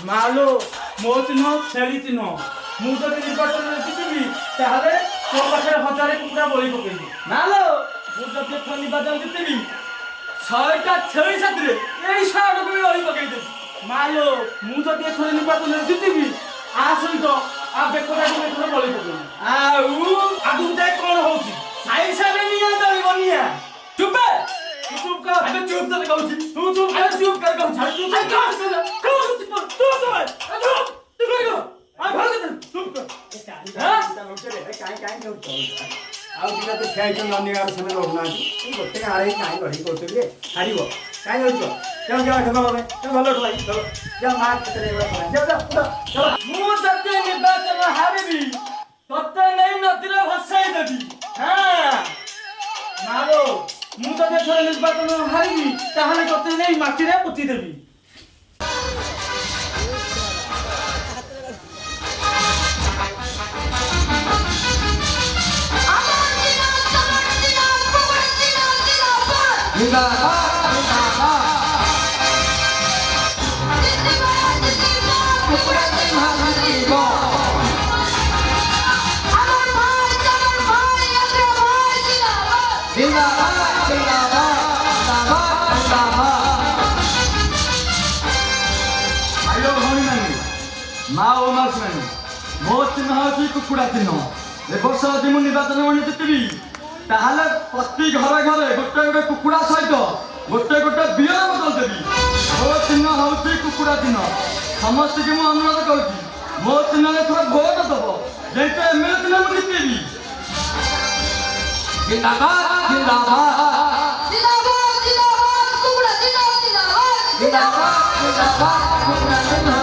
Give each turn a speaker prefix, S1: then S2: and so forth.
S1: ମାଲୋ ମୋ ଚିହ୍ନ ଛେଳି ଚିହ୍ନ ମୁଁ ଯଦି ନିର୍ବାଚନରେ ଜିତିବି ତାହେଲେ ତୋ ପାଖରେ 1000 କୁକୁଡ଼ା ବଳି ପକେଇବି। ମାଲୋ ମୁଁ ଯଦି ଏଥର ନିର୍ବାଚନ ଜିତିବି 100ଟା ଛେଳି ସାଥିରେ ଏଇ 100ଟାକୁ ବି ବଳି ପକେଇଦେବି। ମାଲୋ ମୁଁ ଯଦି ଏଥର ନିର୍ବାଚନରେ ଜିତିବି ଆ ସହିତ ଆ ବେକଟାକୁ ଏଥର ବଳି ପକେଇବି। ଆଉ ଆଗକୁ ଯାଇ କ'ଣ ହଉଛି ସାଇ ସାରେ ନିଆଁ ଜଳିବ ନିଆଁ। ଚୁପ୍ चुप कर अबे चुप कर कहूची तू चुप कर चुप कर कहूची चुप कर चुप कर आ भाग दे चुप कर हां काय काय कहू
S2: ଆଉ ଦିନ ତ ଠିଆ ହେଇଛନ୍ତି ଅନ୍ୟ ଗାଁର ସେମାନେ ରହୁନାହାନ୍ତି ଗୋଟେ ଗାଁରେ ହିଁ କାହିଁ ଗଢ଼ି କରୁଛନ୍ତି ଛାଡ଼ିବ କାହିଁ ରହୁଛ ଯାଅ ଯାଅ ଢୋକ ଭାଇ ଭଲ ଢୋକ ଚलो ଯାଅ ମା କେତେ ଯାଅ ଯାଅ
S1: ମୁଁ ଯଦି ନିର୍ବାଚନ ହାରିବି ତତେ ନେଇ ନଦୀରେ ଭସାଇ ଦେବି। ହଁ ମାଲୋ ମୁଁ ଯଦି ଏଥର ନିର୍ବାଚନ ହାରିବି ତାହେଲେ ତତେ ନେଇ ମାଟିରେ ପୋତି ଦେବି। माँ ओ मासी मो चिन्ह हूँ कुकुड़ा चिन्ह ए वर्ष यदि मुझे निर्वाचन में जितबी ताहले प्रति घरे घरे गोटे गोटे कुकुड़ा सहित गोटे गोटे बियर बदल देवी। मो चिन्ह हूँ कुकुड़ा चिन्ह समस्त की मुझे अनुरोध करुँच मो चिन्ह थोड़ा भोट दब जेते एमएलए चिन्ह मुझे जितेबी। जिंदाबाद जिंदाबाद
S3: जिंदाबाद जिंदाबाद कुकुड़ा जिंदाबाद जिंदाबाद जिंदाबाद जिंदाबाद कुकुड़ा चिन्ह